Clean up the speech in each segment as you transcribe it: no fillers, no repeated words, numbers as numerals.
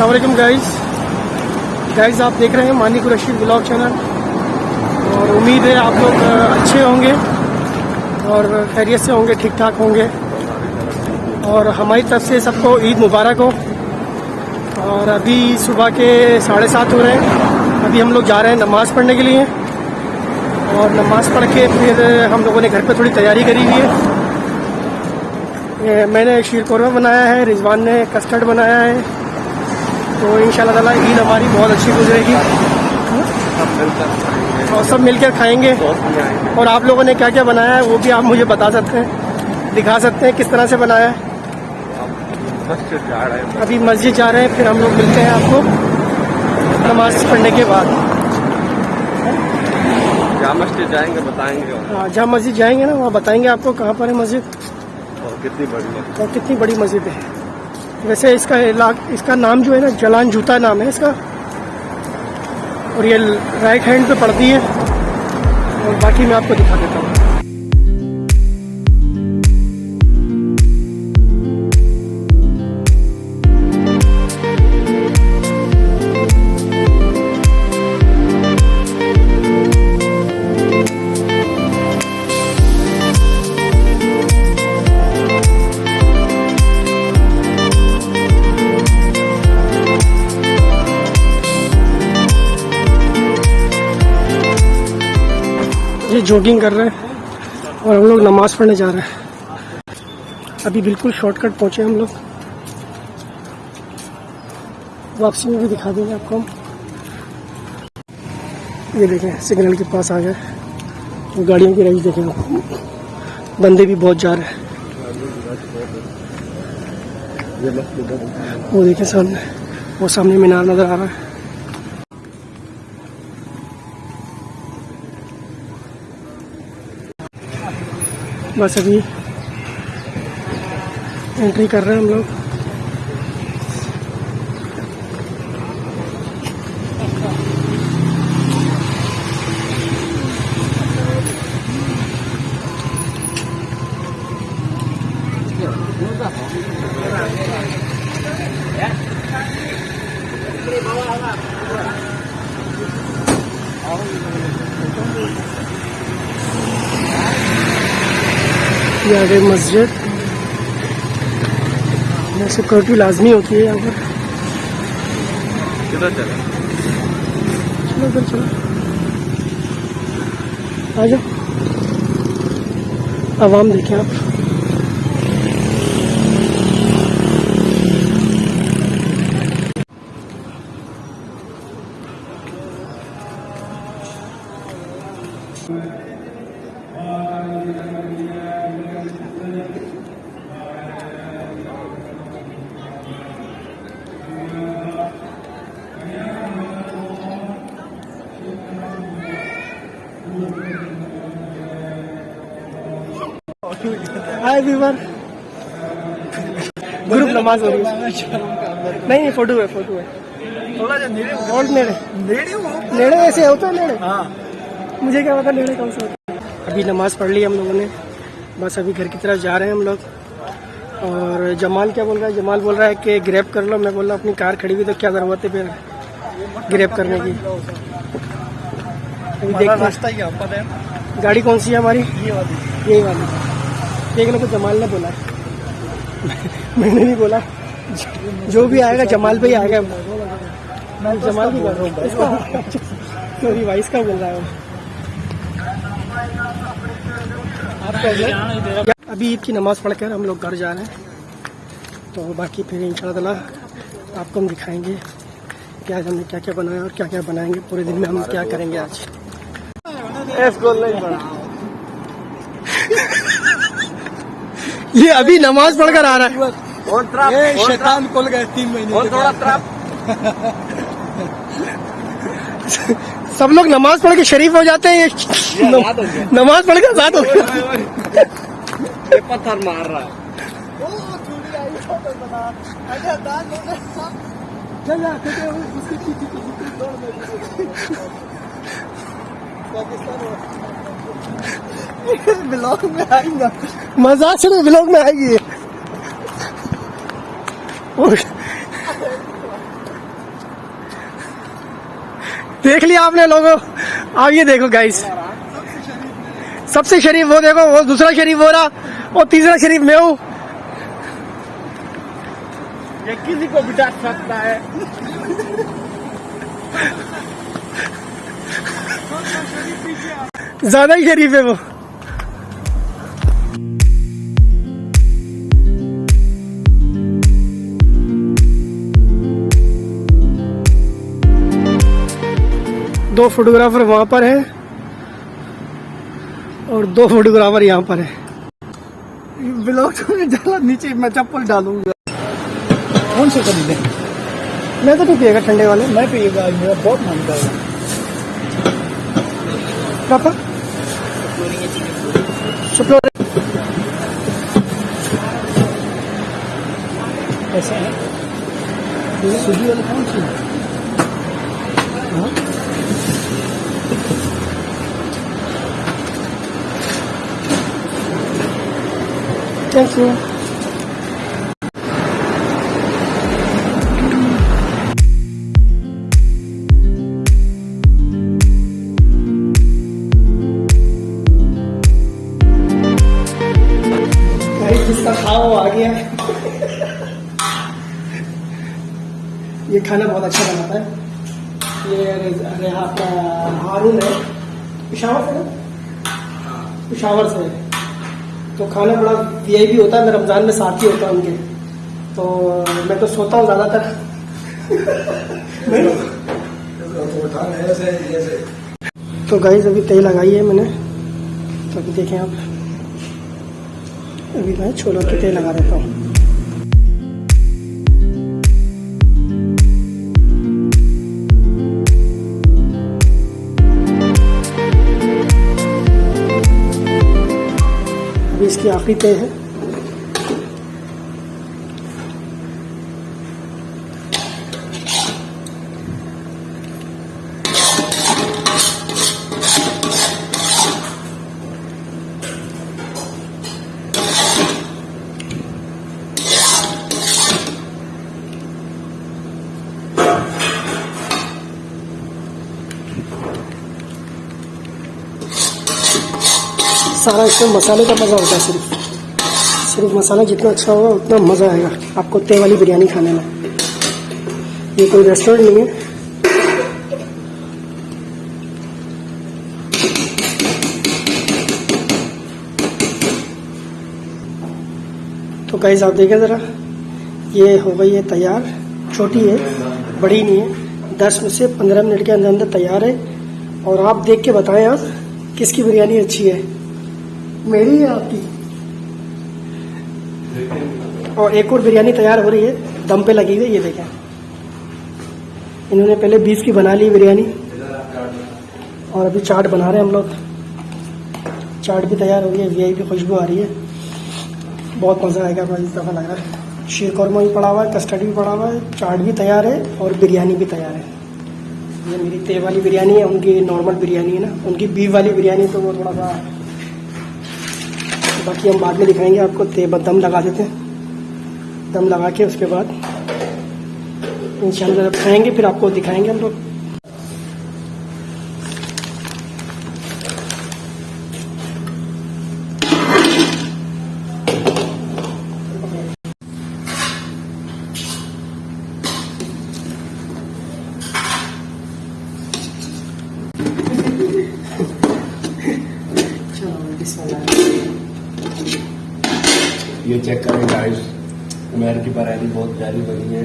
अस्सलाम वालेकुम गाइस आप देख रहे हैं मानी कुरैशी ब्लॉग चैनल और उम्मीद है आप लोग अच्छे होंगे और खैरियत से होंगे, ठीक ठाक होंगे। और हमारी तरफ से सबको ईद मुबारक हो। और अभी सुबह के 7:30 हो रहे हैं। अभी हम लोग जा रहे हैं नमाज़ पढ़ने के लिए और नमाज़ पढ़ के फिर हम लोगों ने घर पे थोड़ी तैयारी करी हुई है। मैंने शीर कौरमा बनाया है, रिजवान ने कस्टर्ड बनाया है, तो इंशाल्लाह ताला ईद हमारी बहुत अच्छी गुजरेगी और सब मिलकर खाएंगे। और आप लोगों ने क्या क्या बनाया है वो भी आप मुझे बता सकते हैं, दिखा सकते हैं किस तरह से बनाया है। अभी मस्जिद जा रहे हैं, फिर हम लोग मिलते हैं आपको नमाज पढ़ने के बाद। जहाँ मस्जिद जाएंगे बताएंगे। हाँ, जहाँ मस्जिद जाएंगे ना वहाँ बताएंगे आपको कहाँ पर है मस्जिद और कितनी बड़ी है और कितनी बड़ी मस्जिद है। वैसे इसका नाम जो है ना जलान जूता नाम है इसका, और ये राइट हैंड पे पड़ती है। और बाकी मैं आपको दिखा देता हूँ। ये जॉगिंग कर रहे हैं और हम लोग नमाज पढ़ने जा रहे हैं। अभी बिल्कुल शॉर्टकट पहुंचे हम लोग, वापसी में भी दिखा देंगे आपको हम। ये देखें सिग्नल के पास आ गए, गाड़ियों की रही देखें, बंदे भी बहुत जा रहे हैं। वो देखें सामने, वो सामने मीनार नजर आ रहा है। बस अभी एंट्री कर रहे हैं हम लोग। ये आ गई मस्जिद। सिक्योरिटी लाजमी होती है यहाँ पर। किधर चले? चलो उधर चलो, आ जाओ। आवाम देखें आप। हाय वीवर, ग्रुप नमाज हो रही है। नहीं फोटो है थोड़ा सा और नेड़े ऐसे होता है नेड़े। हाँ, मुझे क्या पता नेड़े कौन सा होता है। अभी नमाज पढ़ ली हम लोगों ने, बस अभी घर की तरफ जा रहे हैं हम लोग। और जमाल क्या बोल रहा है? जमाल बोल रहा है कि ग्रैब कर लो। मैं बोल रहा अपनी कार खड़ी हुई तो क्या जरूरत है फिर ग्रैब करने की। अभी देखते हैं गाड़ी कौन सी है हमारी, यही वाली। देख लो, तो जमाल ने बोला मैंने नहीं बोला, जो भी आएगा जमाल पे ही आएगा। मैं जमाल भी बोल रहा हूँ, सॉरी भाई, इसका बोल रहा है। अभी ईद की नमाज पढ़कर हम लोग घर जा रहे हैं, तो बाकी फिर इंशाअल्लाह ताला आपको हम दिखाएंगे कि आज हमने क्या क्या बनाया और क्या क्या बनाएंगे। पूरे दिन में हम क्या करेंगे आज। ये अभी नमाज पढ़कर आ रहा है। और शैतान खोल गए 3 महीने और थोड़ा सब लोग नमाज पढ़ के शरीफ हो जाते हैं। ये नमाज पढ़ के आजाद हो गया। पत्थर मार रहा है। ब्लॉग में आएगा, मजाक से ब्लॉग में आएगी। देख लिया आपने लोगों, अब ये देखो गाइस, सबसे शरीफ वो देखो, वो दूसरा शरीफ हो रहा, और तीसरा शरीफ मैं हूँ। ये किसी को बिठा सकता है। ज्यादा ही शरीफ है वो। दो फोटोग्राफर वहां पर है और दो फोटोग्राफर यहाँ पर है। ब्लॉग में डाला नीचे, मैं चप्पल डालूंगा। कौन से खरीदे? मैं तो नहीं पिएगा ठंडे वाले। मैं पिएगा, आज मेरा बहुत मन कर रहा है। पापा शुक्र कैसा है? सूजी वाले कौन सी? Thank you. जिसका खाओ वो आ गया। ये खाना बहुत अच्छा बनाता है। ये अपना हारून है, पेशावर से ना, पेशावर से। तो खाना बड़ा वीआईपी होता है। मैं रमजान में साथी होता हूँ उनके, तो मैं तो सोता हूँ ज़्यादातर। तो गाइस अभी तेल लगाई है मैंने, तो अभी देखें आप, अभी मैं छोलों के तेल लगा देता हूँ। अभी इसकी आखिरी तेल है। सारा इसमें मसाले का मज़ा होता है। सिर्फ मसाला जितना अच्छा होगा उतना मज़ा आएगा आपको ते वाली बिरयानी खाने में। ये कोई रेस्टोरेंट नहीं है। तो गाइस आप देखें ज़रा, ये हो गई है तैयार। छोटी है, बड़ी नहीं है। 10 में से 15 मिनट के अंदर अंदर तैयार है। और आप देख के बताएं आप किसकी बिरयानी अच्छी है, मेरी या आपकी। और एक और बिरयानी तैयार हो रही है, दम पे लगी हुई। ये देखें, इन्होंने पहले बीफ की बना ली बिरयानी, और अभी चाट बना रहे हैं हम लोग। चाट भी तैयार हो गई है, वीआईपी खुशबू आ रही है। बहुत मज़ा आएगा मुझे इस दफ़ा लग रहा है। शीर कौरमा भी पड़ा हुआ है, कस्टर्ड भी पड़ा हुआ है, चाट भी तैयार है और बिरयानी भी तैयार है। ये मेरी ते वाली बिरयानी है, उनकी नॉर्मल बिरयानी है ना। उनकी बीफ वाली बिरयानी तो वो थोड़ा सा, बाकी हम बाद में दिखाएंगे आपको। दम लगा देते हैं, दम लगा के उसके बाद इंशाल्लाह जब खाएंगे फिर आपको दिखाएंगे हम लोग। ये चेक करें गाइस, उमेर की बिरयानी बहुत प्यारी बनी है।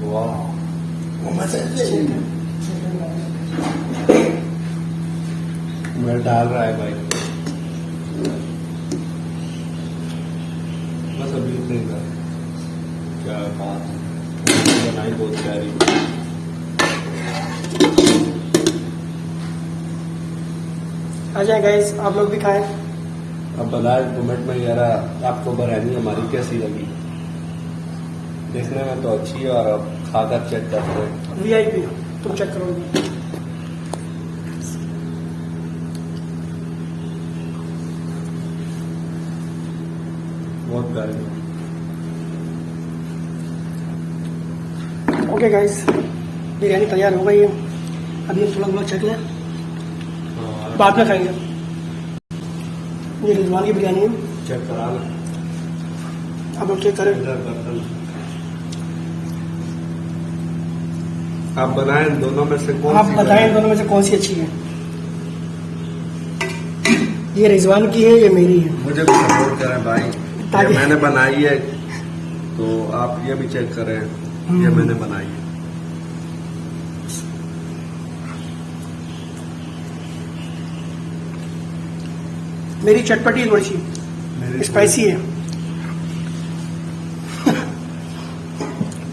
वाह, उमेर डाल रहा है भाई, बस अभी उतरेगा। क्या बात बनाई, बहुत प्यारी। आ जाए गाइस, आप लोग भी खाएं। अब बताए कमेंट में यार आपको बिरयानी हमारी कैसी लगी। देखने में तो अच्छी है, और अब खाकर चेक करते हैं। वीआईपी तुम चेक करोगे। बहुत प्यारी। ओके गाइस, बिरयानी तैयार हो गई है। अभी हम थोड़ा बहुत चेक लें, हाँ, बाद में खाएंगे। ये रिजवान की बिरयानी है, चेक करा लें अब हम चेक करें। इधर बर्तन। आप बनाएं दोनों में से कौन आप सी बताएं इन दोनों में से कौन सी अच्छी है। ये रिजवान की है, ये मेरी है। मुझे भी सपोर्ट करें भाई, ये ताकि- मैंने बनाई है तो आप ये भी चेक करें, ये मैंने बनाई है। मेरी चटपटी थोड़ी सी मेरी स्पाइसी है,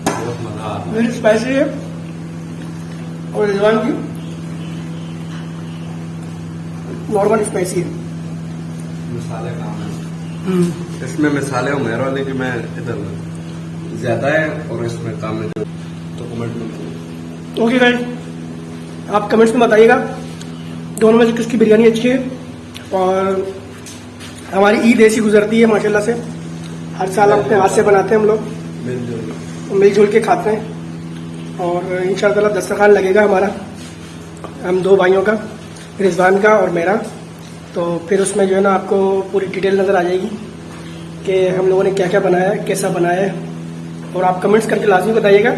बहुत मजा आता है। मेरी स्पाइसी है और रिजवान की नॉर्मल स्पाइसी है। मसाले कम है इसमें, मसाले उमेर वाले की मैं इधर ज्यादा है और इसमें कम है, तो कमेंट में ओके गाइस, आप कमेंट्स में बताइएगा दोनों में से किसकी बिरयानी अच्छी है। और हमारी ईद ऐसी गुजरती है माशाल्लाह से, हर साल अपने हाथ से बनाते हैं हम लोग, मिलजुल के खाते हैं। और इंशाअल्लाह दस्तरखान लगेगा हमारा, हम दो भाइयों का, रिजवान का और मेरा। तो फिर उसमें जो है ना आपको पूरी डिटेल नज़र आ जाएगी कि हम लोगों ने क्या क्या बनाया है, कैसा बनाया है। और आप कमेंट्स करके लाजमी बताइएगा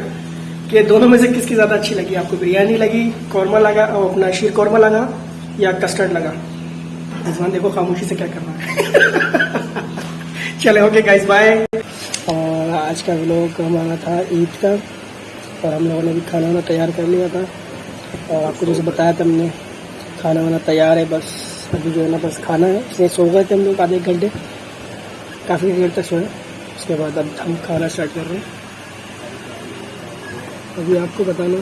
कि दोनों में से किसकी ज़्यादा अच्छी लगी आपको, बिरयानी लगी, कौरमा लगा और अपना शीर कौरमा लगा या कस्टर्ड लगा। रिजवान देखो खामोशी से क्या कर रहा है। चले ओके गाइस, बाय। और आज का व्लॉग हमारा था ईद का, और हम लोगों ने भी खाना वाना तैयार कर लिया था। और आपको जैसे बताया था हमने, खाना वाना तैयार है, बस अभी जो है ना बस खाना है। इसलिए सो गए थे हम लोग आधे घंटे, काफ़ी देर तक सोए। उसके बाद अब हम खाना स्टार्ट कर रहे हैं। अभी आपको बताना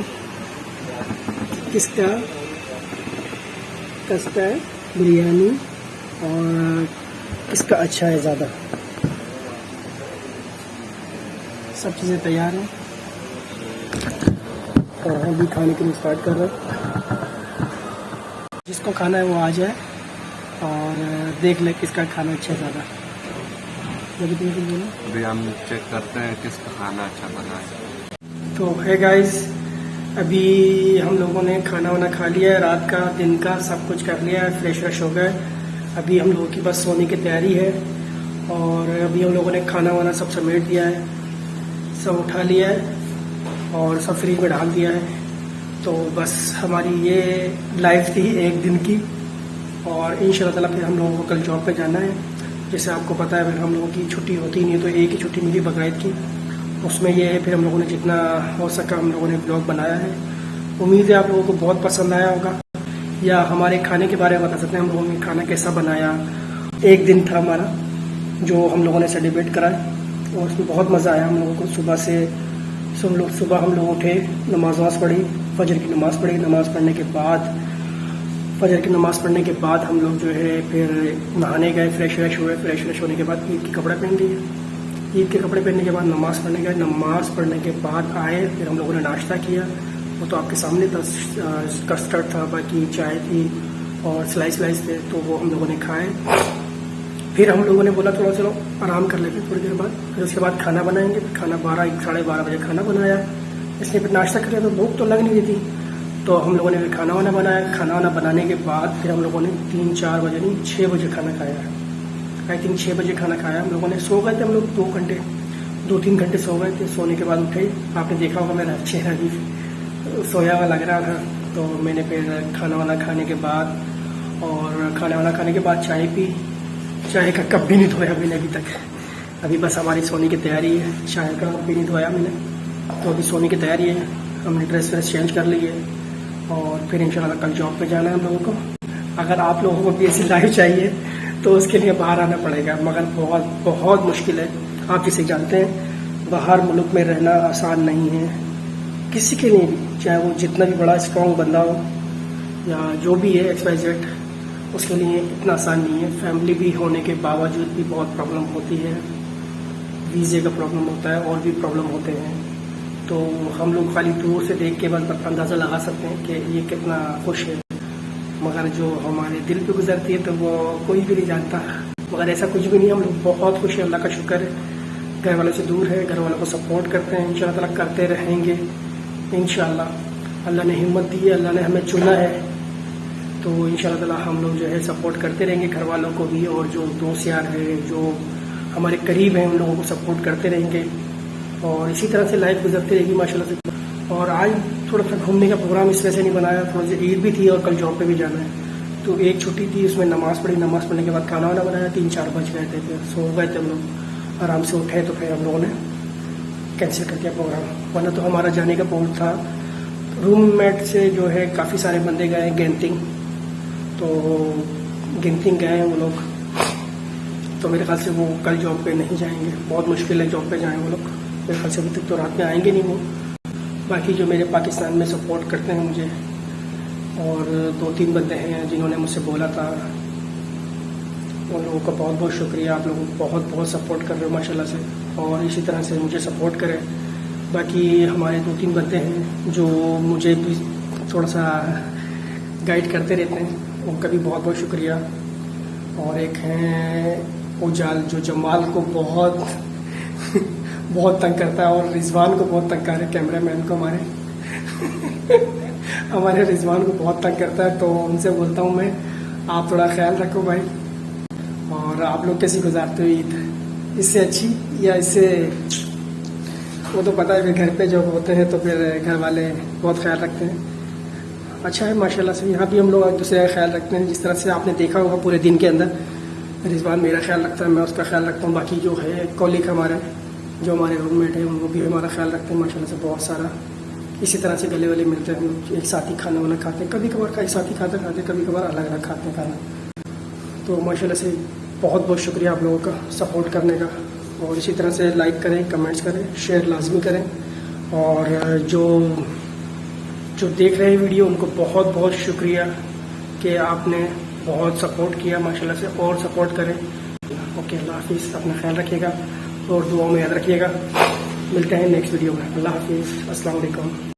किसका है बिरयानी और किसका अच्छा है ज़्यादा। सब चीज़ें तैयार हैं और हम भी खाने के लिए स्टार्ट कर रहे हैं। जिसको खाना है वो आ जाए और देख ले किसका खाना अच्छा है ज़्यादा। अभी हम चेक करते हैं किसका खाना अच्छा बना है। तो है गाइस, अभी हम लोगों ने खाना वाना खा लिया है, रात का दिन का सब कुछ कर लिया है, फ्रेश व्रेश हो गए। अभी हम लोगों की बस सोने की तैयारी है। और अभी हम लोगों ने खाना वाना सब समेट दिया है, सब उठा लिया है और सब फ्रिज में डाल दिया है। तो बस हमारी ये लाइफ थी एक दिन की। और इंशाल्लाह ताला फिर हम लोगों को कल जॉब पे जाना है। जैसे आपको पता है फिर हम लोगों की छुट्टी होती नहीं है, तो एक ही छुट्टी मिली बकरीद की, उसमें ये है। फिर हम लोगों ने जितना हो सका हम लोगों ने ब्लॉग बनाया है। उम्मीद है आप लोगों को बहुत पसंद आया होगा, या हमारे खाने के बारे में बता सकते हैं हम लोगों ने खाना कैसा बनाया। एक दिन था हमारा जो हम लोगों ने सेलिब्रेट करा है और उसमें बहुत मज़ा आया हम लोगों को। सुबह हम लोग उठे, नमाज पढ़ी, फजर की नमाज़ पढ़ी। फजर की नमाज़ पढ़ने के बाद हम लोग जो है फिर नहाने गए, फ्रेश हुए। फ्रेश होने के बाद ईद के कपड़े पहन लिए। ईद के कपड़े पहनने के बाद नमाज़ पढ़ने गए। नमाज़ पढ़ने के बाद आए, फिर हम लोगों ने नाश्ता किया। वो तो आपके सामने था, कस्टर्ड था, बाकी चाय थी और स्लाइस थे, तो वो हम लोगों ने खाए। फिर हम लोगों ने बोला थोड़ा चलो आराम कर लेते थोड़ी देर बाद। फिर उसके बाद खाना बनाएंगे। फिर खाना 12-साढ़े 12 बजे खाना बनाया। इसलिए फिर नाश्ता कर लिया, तो भूख तो लग नहीं रही थी, तो हम लोगों ने फिर खाना वाना बनाया। खाना वाना बनाने के बाद फिर हम लोगों ने 3-4 बजे नहीं 6 बजे खाना खाया। आई थिंक 6 बजे खाना खाया हम लोगों ने। सो गए थे हम लोग 2-3 घंटे सो गए थे। सोने के बाद उठे, आपने देखा होगा मेरा चेहरा भी सोया हुआ लग रहा था। तो मैंने फिर खाना वाना खाने के बाद चाय पी। चाय का कप भी नहीं धोया मैंने अभी तक। अभी बस हमारी सोने की तैयारी है। चाय का कप भी नहीं धोया मैंने, तो अभी सोने की तैयारी है। हमने ड्रेस चेंज कर ली है और फिर इंशाल्लाह कल जॉब पे जाना है हम लोगों को। अगर आप लोगों को भी ऐसी लाइफ चाहिए तो उसके लिए बाहर आना पड़ेगा, मगर बहुत बहुत मुश्किल है। आप जिसे जानते हैं, बाहर मुल्क में रहना आसान नहीं है किसी के लिए भी, चाहे वो जितना भी बड़ा स्ट्रॉन्ग बंदा हो या जो भी है XYZ, उसके लिए इतना आसान नहीं है। फैमिली भी होने के बावजूद भी बहुत प्रॉब्लम होती है, वीज़े का प्रॉब्लम होता है और भी प्रॉब्लम होते हैं। तो हम लोग खाली दूर से देख के बस अंदाज़ा लगा सकते हैं कि ये कितना खुश है, मगर जो हमारे दिल पे गुजरती है तो वो कोई भी नहीं जानता। मगर ऐसा कुछ भी नहीं, हम लोग बहुत खुश हैं, अल्लाह का शुक्र है। घर वालों से दूर है, घर वालों को सपोर्ट करते हैं, इंशाअल्लाह ताला करते रहेंगे इंशाअल्लाह। अल्लाह ने हिम्मत दी है, अल्लाह ने हमें चुना है, तो इंशाल्लाह ताला हम लोग जो है सपोर्ट करते रहेंगे, घर वालों को भी, और जो दोस्त यार हैं जो हमारे करीब हैं उन लोगों को सपोर्ट करते रहेंगे, और इसी तरह से लाइफ गुजरती रहेगी माशाल्लाह से। और आज थोड़ा सा घूमने का प्रोग्राम इस वजह से नहीं बनाया, थोड़ा सा ईद भी थी और कल जॉब पे भी जाना है, तो एक छुट्टी थी, उसमें नमाज़ पढ़ी, नमाज़ पढ़ने के बाद खाना वाना बनाया, 3-4 बज गए थे, फिर सो गए थे हम लोग, आराम से उठे तो फिर हम लोगों ने कैंसिल कर दिया प्रोग्राम, वरना तो हमारा जाने का प्लान था। रूममेट से जो है काफ़ी सारे बंदे गए गेंटिंग, तो गेंटिंग गए हैं वो लोग, तो मेरे ख्याल से वो कल जॉब पे नहीं जाएंगे, बहुत मुश्किल है जॉब पे जाएँ वो लोग, मेरे ख्याल से अभी तक तो रात में आएंगे नहीं वो। बाकी जो मेरे पाकिस्तान में सपोर्ट करते हैं मुझे, और 2-3 बंदे हैं जिन्होंने मुझसे बोला था, उन लोगों का बहुत बहुत शुक्रिया, आप लोग बहुत बहुत सपोर्ट कर रहे हो माशाल्लाह से, और इसी तरह से मुझे सपोर्ट करें। बाकी हमारे 2-3 बंदे हैं जो मुझे भी थोड़ा सा गाइड करते रहते हैं, उनका भी बहुत बहुत शुक्रिया। और एक हैं उजाल जो जमाल को बहुत बहुत तंग करता है, और रिजवान को बहुत तंग कर रहे, कैमरा मैन को हमारे रिजवान को बहुत तंग करता है, तो उनसे बोलता हूँ मैं, आप थोड़ा ख्याल रखो भाई। और आप लोग कैसी गुजारते हो ईद, इससे अच्छी या इससे, वो तो पता है कि घर पे जब होते हैं तो फिर घर वाले बहुत ख्याल रखते हैं। अच्छा है माशाल्लाह से, यहाँ भी हम लोग एक दूसरे का ख्याल रखते हैं, जिस तरह से आपने देखा होगा पूरे दिन के अंदर रिजवान मेरा ख्याल रखता है, मैं उसका ख्याल रखता हूँ। बाकी जो है कॉलीग हमारे जो हमारे रूममेट हैं उनको भी हमारा ख्याल रखते हैं माशाल्लाह से बहुत सारा। इसी तरह से गले वाले मिलते हैं, हम लोग एक साथ ही खाना वाना खाते हैं, कभी कभार एक साथ ही खाते कभी कभार अलग अलग खाते हैं खाना। तो माशाल्लाह से बहुत बहुत शुक्रिया आप लोगों का सपोर्ट करने का, और इसी तरह से लाइक करें, कमेंट्स करें, शेयर लाजमी करें, और जो देख रहे हैं वीडियो उनको बहुत बहुत शुक्रिया कि आपने बहुत सपोर्ट किया माशाल्लाह से, और सपोर्ट करें। ओके, अल्लाह हाफिज़, अपना ख्याल रखिएगा और दुआओं में याद रखिएगा। मिलते हैं नेक्स्ट वीडियो में। अल्लाह हाफिज़, अस्सलाम वालेकुम।